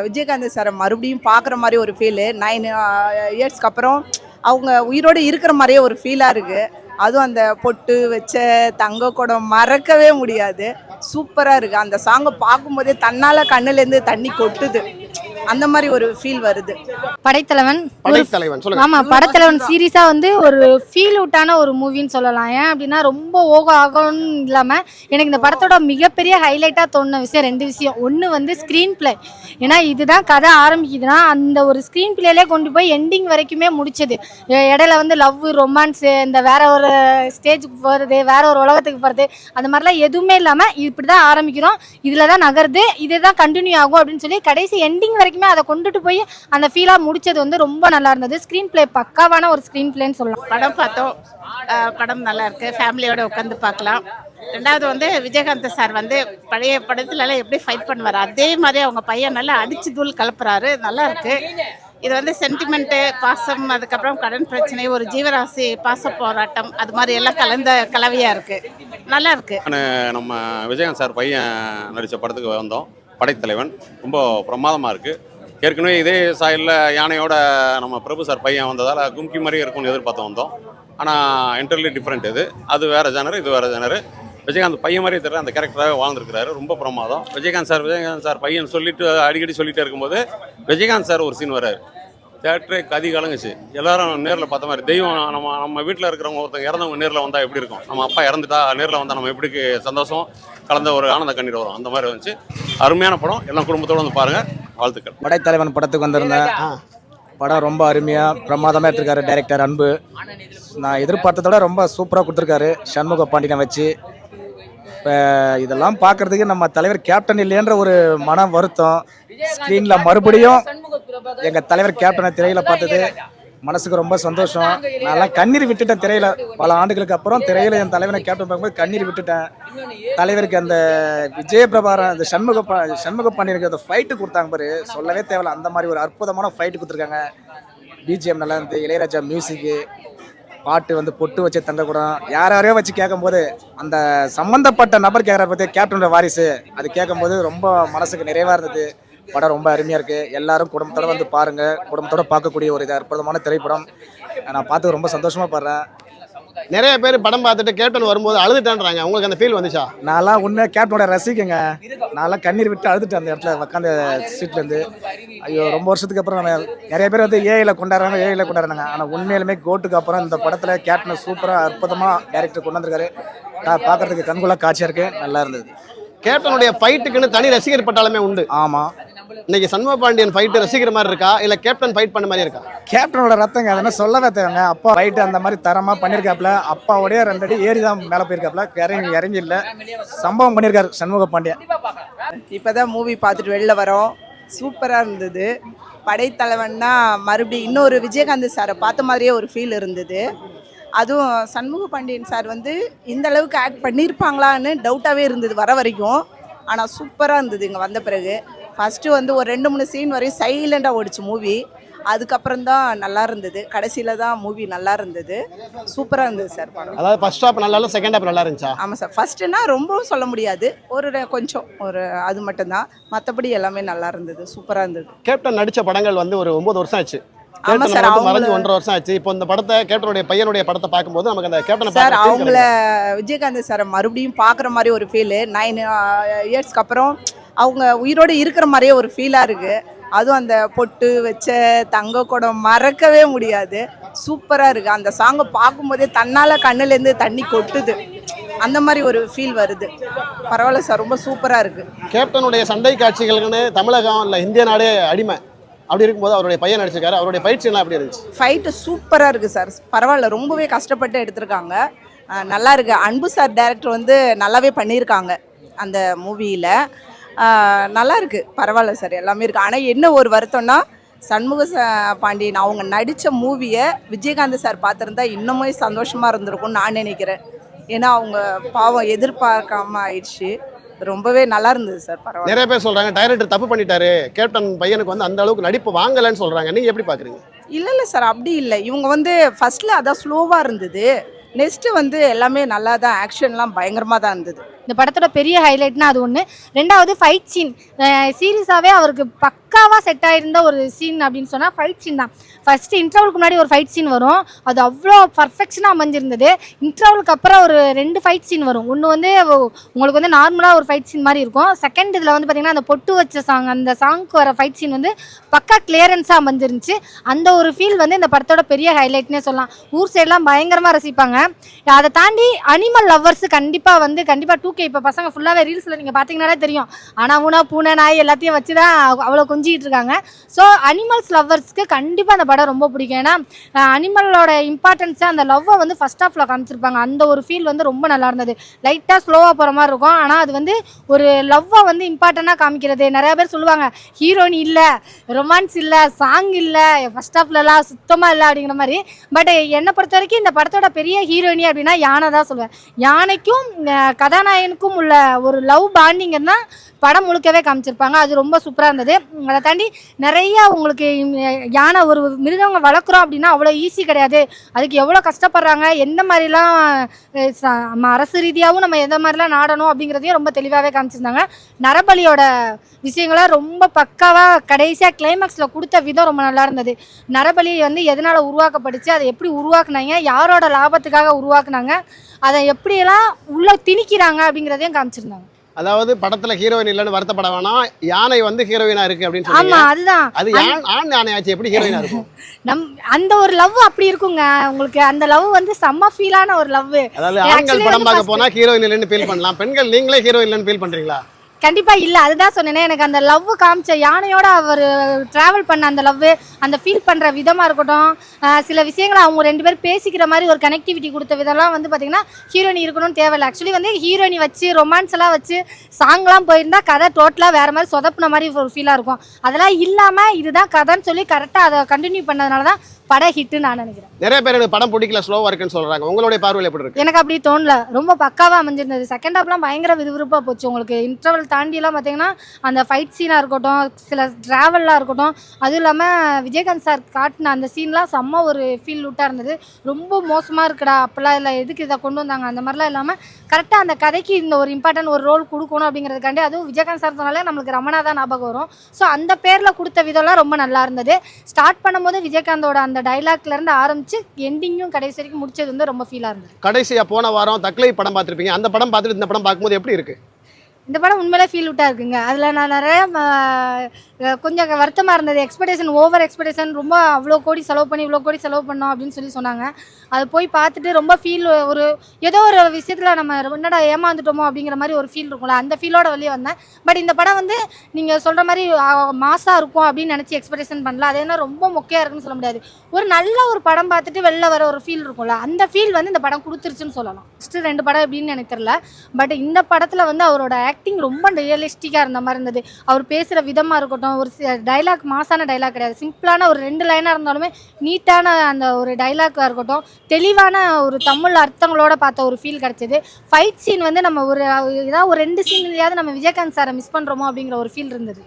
விஜயகாந்த் சாரை மறுபடியும் பார்க்குற மாதிரி ஒரு ஃபீலு 9 இயர்ஸ்க்கு அப்புறம் அவங்க உயிரோடு இருக்கிற மாதிரியே ஒரு ஃபீலாக இருக்குது. அதுவும் அந்த பொட்டு வச்ச தங்க குடம் மறக்கவே முடியாது. சூப்பராக இருக்குது. அந்த சாங்கை பார்க்கும்போதே தன்னால் கண்ணுலேருந்து தண்ணி கொட்டுது. அந்த மாதிரி ஒரு ஃபீல் வருது. படைத்தலைவன் ஆமா, படைத்தலைவன் சீரியஸா வந்து ஒரு ஃபீல் அவுட்டான ஒரு மூவின்னு சொல்லலாம். ஏன் அப்படின்னா ரொம்ப ஆகணும்னு இல்லாம எனக்கு இந்த படத்தோட மிகப்பெரிய ஹைலைட்டா தோணுன விஷயம் 2 விஷயம். ஒன்று வந்து ஸ்க்ரீன் பிளே. ஏன்னா இதுதான் கதை ஆரம்பிக்குதுன்னா அந்த ஒரு ஸ்க்ரீன் பிளேலே கொண்டு போய் எண்டிங் வரைக்குமே முடிச்சது. இடையில வந்து லவ் ரொமான்ஸ் இந்த வேற ஒரு ஸ்டேஜுக்கு போகிறது, வேற ஒரு உலகத்துக்கு போகிறது, அந்த மாதிரிலாம் எதுவுமே இல்லாமல் இப்படி தான் ஆரம்பிக்கிறோம், இதில் தான் நகருது, இதுதான் கண்டினியூ ஆகும் அப்படின்னு சொல்லி கடைசி எண்டிங் வரைக்குமே அதை கொண்டுட்டு போய் அந்த ஃபீலாக முடிச்சது வந்து ரொம்ப நல்லா இருந்தது. ஸ்க்ரீன் பிளே பக்காவான ஒரு ஸ்க்ரீன் பிளேன்னு சொல்லலாம். படம் பார்த்தோம். படம் நல்லா இருக்கு, ஃபேமிலியோட உட்காந்து பார்க்கலாம். ரெண்டாவது வந்து விஜயகாந்த் சார் வந்து பழைய படத்துலலாம் எப்படி ஃபைட் பண்ணுவார் அதே மாதிரி அவங்க பையன் நல்லா அடிச்சு தூள் கலப்புறாரு. நல்லா இருக்கு. இது வந்து சென்டிமெண்ட்டு, பாசம், அதுக்கப்புறம் கடன் பிரச்சனை, ஒரு ஜீவராசி பாச போராட்டம், அது மாதிரி எல்லாம் கலந்த கலவையாக இருக்குது. நல்லா இருக்கு. நம்ம விஜயகாந்த் சார் பையன் நடித்த படத்துக்கு வந்தோம். படைத்தலைவன் ரொம்ப பிரமாதமாக இருக்குது. ஏற்கனவே இதே சாயலில் யானையோட நம்ம பிரபு சார் பையன் வந்ததால் கும்கி மாதிரி இருக்கும்னு எதிர்பார்த்து வந்தோம். ஆனால் என்டர்லி டிஃப்ரெண்ட். அது வேறு ஜானர், இது வேறு ஜானர். விஜயகாந்த் பையன் மாதிரியே தெரியல, அந்த கேரக்டராகவே வாழ்ந்துருக்கிறாரு. ரொம்ப பிரமாதம். விஜயகாந்த் சார் பையன் சொல்லிட்டு அடிக்கடி சொல்லிகிட்டே இருக்கும்போது விஜயகாந்த் சார் ஒரு சீன் வர்றாரு. தேட்டரே கதி கலங்குச்சு. எல்லாரும் நேரில் பார்த்த மாதிரி தெய்வம். நம்ம வீட்டில் இருக்கிறவங்க ஒருத்தங்க இறந்தவங்க நேரில் வந்தால் எப்படி இருக்கும், நம்ம அப்பா இறந்துட்டா நேரில் வந்தால் நம்ம எப்படி சந்தோஷம் கலந்த ஒரு ஆனந்த கண்ணீர் வரும், அந்த மாதிரி வந்துச்சு. அருமையான படம். எல்லாம் குடும்பத்தோடு வந்து பாருங்கள். வாழ்த்துக்கள். படைத்தலைவன் படத்துக்கு வந்திருந்தேன். படம் ரொம்ப அருமையாக பிரமாதமாக எடுத்திருக்காரு டைரக்டர் அன்பு. நான் எதிர்பார்த்ததோட ரொம்ப சூப்பராக கொடுத்துருக்காரு. சண்முக பாண்டியனை வச்சு இப்போ இதெல்லாம் பார்க்குறதுக்கு நம்ம தலைவர் கேப்டன் இல்லையன்ற ஒரு மன வருத்தம். ஸ்க்ரீனில் மறுபடியும் எங்கள் தலைவர் கேப்டனை திரையில் பார்த்தது மனசுக்கு ரொம்ப சந்தோஷம். நான்லாம் கண்ணீர் விட்டுட்டேன் திரையில். பல ஆண்டுகளுக்கு அப்புறம் திரையில் என் தலைவனை கேப்டன் பார்க்கும்போது கண்ணீர் விட்டுட்டேன். தலைவருக்கு அந்த விஜயபிரபாரன் அந்த சண்முக பாண்டியனுக்கு அந்த ஃபைட்டு கொடுத்தாங்க பாரு, சொல்லவே தேவையில்ல. அந்த மாதிரி ஒரு அற்புதமான ஃபைட்டு கொடுத்துருக்காங்க. பிஜிஎம் நல்லா இருந்து, இளையராஜா மியூசிக்கு, பாட்டு வந்து பொட்டு வச்சு தங்கக்கூடம் யாரையோ வச்சு கேட்கும்போது அந்த சம்மந்தப்பட்ட நபர் கேட்குற பற்றி கேப்டனோட வாரிசு அது கேட்கும்போது ரொம்ப மனசுக்கு நிறைவாக இருந்தது. படம் ரொம்ப அருமையாக இருக்குது. எல்லாரும் குடும்பத்தோடு வந்து பாருங்கள். குடும்பத்தோடு பார்க்கக்கூடிய ஒரு அற்புதமான திரைப்படம். நான் பார்த்து ரொம்ப சந்தோஷமாக படுறேன். நிறைய பேர் படம் பார்த்துட்டு கேப்டன் வரும்போது அழுதுட்டான்றாங்க. உங்களுக்கு அந்த ஃபீல் வந்துச்சா? நான்லாம் உண்மையாக கேப்டனோட ரசிக்கங்க. நான்லாம் கண்ணீர் விட்டு அழுதுட்டேன் அந்த இடத்துல உட்காந்த சீட்லேருந்து. ஐயோ, ரொம்ப வருஷத்துக்கு அப்புறம் நம்ம நிறைய பேர் வந்து ஏஐயில் கொண்டாடுறாங்க. ஆனால் உண்மையிலுமே கோட்டுக்கு அப்புறம் இந்த படத்தில் கேப்டனை சூப்பராக அற்புதமாக டைரக்டர் கொண்டு வந்திருக்காரு. பார்க்குறதுக்கு கண்கொள்ளா காட்சியாக இருக்குது. நல்லா இருந்தது. கேப்டனுடைய ஃபைட்டுக்குன்னு தனி ரசிகர் பட்டாலுமே உண்டு. ஆமாம். இன்னைக்கு சண்முக பாண்டியன் ஃபைட்டு ரசிக்கிற மாதிரி இருக்கா, இல்லை கேப்டன் ஃபைட் பண்ண மாதிரி இருக்கா? கேப்டனோட ரத்தங்க, அதெல்லாம் சொல்லவே தேவைங்க. அப்பா ஃபைட்டு அந்த மாதிரி தரமாக பண்ணியிருக்காப்புல. அப்பாவோடைய 2 அடி ஏறி தான் மேலே போயிருக்காப்புல. இறங்கி இல்லை, சம்பவம் பண்ணியிருக்காரு சண்முக பாண்டியன். இப்போ தான் மூவி பார்த்துட்டு வெளில வரோம். சூப்பராக இருந்தது. படைத்தலைவன்னா மறுபடியும் இன்னொரு விஜயகாந்த் சாரை பார்த்த மாதிரியே ஒரு ஃபீல் இருந்தது. அதுவும் சண்முக பாண்டியன் சார் வந்து இந்த அளவுக்கு ஆக்ட் பண்ணியிருப்பாங்களான்னு டவுட்டாகவே இருந்தது வர வரைக்கும். ஆனால் சூப்பராக இருந்தது இங்கே வந்த பிறகு. ஃபஸ்ட்டு வந்து ஒரு 2-3 சீன் வரையும் சைலண்டாக ஓடிச்சு மூவி. அதுக்கப்புறம் தான் நல்லா இருந்தது. கடைசியில் தான் மூவி நல்லா இருந்தது. சூப்பராக இருந்தது சார் படம். அதாவது ஃபர்ஸ்ட் ஹாப் நல்லா இல்லை, செகண்ட் ஹாப் நல்லா இருந்துச்சா? ஆமாம் சார். ஃபஸ்ட்டுனா ரொம்பவும் சொல்ல முடியாது, கொஞ்சம் அது மட்டும்தான். மற்றபடி எல்லாமே நல்லா இருந்தது. சூப்பராக இருந்தது. கேப்டன் நடித்த படங்கள் வந்து ஒரு 9 வருஷம் ஆச்சு. ஆமாம் சார். மறைஞ்சு 1.5 வருஷம் ஆச்சு. இப்போ இந்த படத்தை கேப்டனுடைய பையனுடைய படத்தை பார்க்கும்போது நமக்கு அந்த கேப்டன் சார் அவங்கள விஜயகாந்த் சாரை மறுபடியும் பார்க்குற மாதிரி ஒரு ஃபீலு 9 இயர்ஸ்க்கு அப்புறம் அவங்க உயிரோடு இருக்கிற மாதிரியே ஒரு ஃபீலாக இருக்குது. அதுவும் அந்த பொட்டு வச்ச தங்க குடம் மறக்கவே முடியாது. சூப்பராக இருக்குது. அந்த சாங்கை பார்க்கும்போதே தன்னால் கண்ணுலேருந்து தண்ணி கொட்டுது. அந்த மாதிரி ஒரு ஃபீல் வருது. பரவாயில்ல சார், ரொம்ப சூப்பராக இருக்குது. கேப்டனுடைய சண்டை காட்சிகளுக்குன்னு தமிழகம் இல்லை இந்திய நாடே அடிமை. அப்படி இருக்கும்போது அவருடைய பையன் நடிச்சிருக்காரு. அவருடைய பயிற்சி எல்லாம் அப்படி இருந்துச்சு? ஃபைட்டு சூப்பராக இருக்குது சார். பரவாயில்ல, ரொம்பவே கஷ்டப்பட்டு எடுத்திருக்காங்க. நல்லா இருக்குது. அன்பு சார் டைரக்டர் வந்து நல்லாவே பண்ணியிருக்காங்க அந்த மூவியில். நல்லா இருக்குது. பரவாயில்ல சார், எல்லாமே இருக்குது. ஆனால் என்ன ஒரு வருத்தம்னா சண்முக பாண்டியன் அவங்க நடித்த மூவியை விஜயகாந்த் சார் பார்த்துருந்தா இன்னுமே சந்தோஷமாக இருந்திருக்கும்னு நான் நினைக்கிறேன். ஏன்னா அவங்க பாவம் எதிர்பார்க்காம ஆயிடுச்சு. ரொம்பவே நல்லா இருந்தது சார். பரவாயில்ல. நிறைய பேர் சொல்கிறாங்க டைரக்டர் தப்பு பண்ணிட்டாரு, கேப்டன் பையனுக்கு வந்து அந்த அளவுக்கு நடிப்பு வாங்கலைன்னு சொல்கிறாங்க. நீங்கள் எப்படி பார்க்குறீங்க? இல்லை சார், அப்படி இல்லை. இவங்க வந்து ஃபஸ்ட்டில் அதான் ஸ்லோவாக இருந்தது. நெக்ஸ்ட்டு வந்து எல்லாமே நல்லா தான், ஆக்ஷன்லாம் பயங்கரமாக தான் இருந்தது. இந்த படத்தோட பெரிய ஹைலைட்னா அது ஒன்று. ரெண்டாவது ஃபைட் சீன். சீரியஸாகவே அவருக்கு பக்காவாக செட் ஆகிருந்த ஒரு சீன் அப்படின்னு சொன்னால் ஃபைட் சீன் தான். ஃபஸ்ட்டு இன்டர்வலுக்கு முன்னாடி ஒரு ஃபைட் சீன் வரும், அது அவ்வளோ பர்ஃபெக்ஷனாக அமைஞ்சிருந்தது. இன்டர்வலுக்கு அப்புறம் ஒரு 2 ஃபைட் சீன் வரும். ஒன்று வந்து உங்களுக்கு வந்து நார்மலாக ஒரு ஃபைட் சீன் மாதிரி இருக்கும். செகண்ட் இதில் வந்து பார்த்திங்கன்னா அந்த பொட்டு வச்ச சாங், அந்த சாங்க்கு வர ஃபைட் சீன் வந்து பக்கா கிளியரன்ஸாக அமைஞ்சிருந்துச்சு. அந்த ஒரு ஃபீல் வந்து இந்த படத்தோட பெரிய ஹைலைட்னே சொல்லலாம். ஊர் சைடெலாம் பயங்கரமாக ரசிப்பாங்க. அதை தாண்டி அனிமல் லவ்வர்ஸ் கண்டிப்பாக 2K இப்போ பசங்க ஃபுல்லாகவே ரீல்ஸில் நீங்கள் பார்த்தீங்கன்னாலே தெரியும். ஆனால் ஊனா பூனை நாய் எல்லாத்தையும் வச்சு தான் அவ்வளோ கொஞ்சிக்கிட்டு இருக்காங்க. ஸோ அனிமல்ஸ் லவ்வர்ஸ்க்கு கண்டிப்பாக அந்த படம் ரொம்ப பிடிக்கும். ஏன்னா அனிமலோட இம்பார்ட்டன்ஸை அந்த லவ்வை வந்து ஃபர்ஸ்ட் ஹாஃபில் காமிச்சிருப்பாங்க. அந்த ஒரு ஃபீல் வந்து ரொம்ப நல்லா இருந்தது. லைட்டாக ஸ்லோவாக போகிற மாதிரி இருக்கும், ஆனால் அது வந்து ஒரு லவ்வை வந்து இம்பார்ட்டண்ட்டாக காமிக்கிறது. நிறையா பேர் சொல்லுவாங்க ஹீரோயின் இல்லை, ரொமான்ஸ் இல்லை, சாங் இல்லை, ஃபர்ஸ்ட் ஹாஃப்லலாம் சுத்தமாக இல்லை அப்படிங்கிற மாதிரி. பட் என்னை பொறுத்த வரைக்கும் இந்த படத்தோட பெரிய ஹீரோயினி அப்படின்னா யானை தான் சொல்லுவேன். யானைக்கும் கதாநாயகனுக்கும் உள்ள ஒரு லவ் பாண்டிங் தான் படம் முழுக்கவே காமிச்சிருப்பாங்க. அது ரொம்ப சூப்பராக இருந்தது. அதை தாண்டி நிறையா உங்களுக்கு யானை ஒரு மிருகங்க வளர்க்குறோம் அப்படின்னா அவ்வளோ ஈஸி கிடையாது. அதுக்கு எவ்வளோ கஷ்டப்படுறாங்க, எந்த மாதிரிலாம் அரசு ரீதியாகவும் நம்ம எந்த மாதிரிலாம் நாடணும் அப்படிங்கிறதையும் ரொம்ப தெளிவாகவே காமிச்சிருந்தாங்க. நரபலியோட விஷயங்களை ரொம்ப பக்காவாக கடைசியாக கிளைமேக்ஸில் கொடுத்த விதம் ரொம்ப நல்லா இருந்தது. நரபலி வந்து எதனால் உருவாக்கப்பட்டுச்சு, அதை எப்படி உருவாக்குனாங்க, யாரோட லாபத்துக்காக உருவாக்குனாங்க, அதை எப்படியெல்லாம் உள்ளே திணிக்கிறாங்க அப்படிங்கிறதையும் காமிச்சிருந்தாங்க. அதாவது படத்துல ஹீரோயின் இல்லைன்னு வருத்தப்பட வேணாம், யானை வந்து ஹீரோயினா இருக்கு அப்படின்னு ஆமா சொல்லுங்க. அதுதான். அது ஆண் யானையாச்சு எப்படி ஹீரோயினா இருக்கும்? அந்த ஒரு லவ் அப்படி இருக்குங்க. உங்களுக்கு அந்த லவ் வந்து செம்ம ஃபீலான ஒரு லவ். அதாவது ஆண்கள் படம் பார்க்க போனா ஹீரோயின் இல்லைன்னு ஃபீல் பண்ணலாம், பெண்கள் நீங்களே ஹீரோயின் இல்லைன்னு ஃபீல் பண்றீங்களா? கண்டிப்பா இல்ல, அதுதான் சொன்னேனே. எனக்கு அந்த லவ் காமிச்ச யானையோட அவர் டிராவல் பண்ண அந்த லவ், அந்த ஃபீல் பண்ற விதமா இருக்கட்டும், சில விஷயங்களை அவங்க 2 பேரும் பேசிக்கிற மாதிரி ஒரு கனெக்டிவிட்டி கொடுத்த விதம்லாம் வந்து பாத்தீங்கன்னா ஹீரோயினி இருக்கணும்னு தேவையில்லை. ஆக்சுவலி வந்து ஹீரோயினி வச்சு ரொமான்ஸ் எல்லாம் வச்சு சாங்லாம் போயிருந்தா கதை டோட்டலா வேற மாதிரி சொதப்புன மாதிரி ஒரு ஃபீலா இருக்கும். அதெல்லாம் இல்லாம இதுதான் கதைன்னு சொல்லி கரெக்டா அதை கண்டினியூ பண்ணதுனாலதான் படம் ஹிட்டு நான் நினைக்கிறேன். நிறைய பேர் எனக்கு படம் பிடிக்கல, ஸ்லோவா இருக்குன்னு சொல்றாங்க. உங்களுடைய பார்வையில் எப்படி இருக்கு? எனக்கு அப்படி தோணல, ரொம்ப பக்காவா அமைஞ்சிருந்தது. செகண்ட் ஹாப்லாம் பயங்கர விறுவிறுப்பா போச்சு. உங்களுக்கு இன்டர்வல் தாண்டிலாம் பார்த்தீங்கன்னா அந்த ஃபைட் சீனாக இருக்கட்டும், சில ட்ராவல்லாம் இருக்கட்டும், அதுவும் இல்லாமல் விஜயகாந்த் சார் காட்டின அந்த சீன்லாம் செம்ம ஒரு ஃபீல் விட்டாக இருந்தது. ரொம்ப மோசமாக இருக்குடா அப்போல்லாம் இல்லை, எதுக்கு இதை கொண்டு வந்தாங்க அந்த மாதிரிலாம் இல்லாமல் கரெக்டாக அந்த கதைக்கு இந்த ஒரு இம்பார்ட்டன்ட் ஒரு ரோல் கொடுக்கணும் அப்படிங்கிறதுக்காண்டி, அதுவும் விஜயகாந்த் சார் சொன்னாலே நம்மளுக்கு ரமணா தான் ஞாபகம் வரும். ஸோ அந்த பேரில் கொடுத்த விதம்லாம் ரொம்ப நல்லா இருந்தது. ஸ்டார்ட் பண்ணும்போது விஜயகாந்தோட அந்த டைலாக்ல இருந்து ஆரம்பிச்சு எண்டிங்கும் கடைசி வரைக்கும் முடிச்சது வந்து ரொம்ப ஃபீலா இருந்தது. கடைசியா போன வாரம் தக்லை படம் பார்த்திருப்பீங்க, அந்த படம் பார்த்துட்டு இந்த படம் பார்க்கும்போது எப்படி இருக்கு? இந்த படம் உண்மையிலே ஃபீல் விட்டா இருக்குங்க. அதில் நான் நிறைய கொஞ்சம் வருத்தமாக இருந்தது. எக்ஸ்பெக்டேஷன் ஓவர் எக்ஸ்பெக்டேஷன், ரொம்ப அவ்வளோ கோடி செலவு பண்ணி இவ்வளோ கோடி செலவு பண்ணோம் அப்படின்னு சொல்லி சொன்னாங்க. அது போய் பார்த்துட்டு ரொம்ப ஃபீல், ஒரு ஏதோ ஒரு விஷயத்தில் நம்ம என்னடா ஏமாந்துட்டோமோ அப்படிங்கிற மாதிரி ஒரு ஃபீல் இருக்கும்ல, அந்த ஃபீலோட வெளியே வந்தேன். பட் இந்த படம் வந்து நீங்கள் சொல்கிற மாதிரி மாசாக இருக்கும் அப்படின்னு நினச்சி எக்ஸ்பெக்டேஷன் பண்ணல. அது என்ன ரொம்ப மொக்கையாக இருக்குன்னு சொல்ல முடியாது. ஒரு நல்ல ஒரு படம் பார்த்துட்டு வெளில வர ஒரு ஃபீல் இருக்கும்ல, அந்த ஃபீல் வந்து இந்த படம் கொடுத்துருச்சுன்னு சொல்லலாம். ஃபஸ்ட்டு 2 படம் எப்படின்னு எனக்கு தெரியல, பட் இந்த படத்தில் வந்து அவரோட ஆக்டிங் ரொம்ப ரியலிஸ்டிக்காக இருந்த மாதிரி இருந்தது. அவர் பேசுகிற விதமாக இருக்கட்டும், ஒரு டைலாக் மாசான டைலாக் கிடையாது, சிம்பிளான ஒரு 2 லைனாக இருந்தாலுமே நீட்டான அந்த ஒரு டைலாக்காக இருக்கட்டும், தெளிவான ஒரு தமிழ் அர்த்தங்களோட பார்த்த ஒரு ஃபீல் கிடைச்சது. ஃபைட் சீன் வந்து நம்ம ஏதாவது ஒரு 2 சீன்லையாவது நம்ம விஜயகாந்த் சாரை மிஸ் பண்ணுறோமோ அப்படிங்கிற ஒரு ஃபீல் இருந்தது.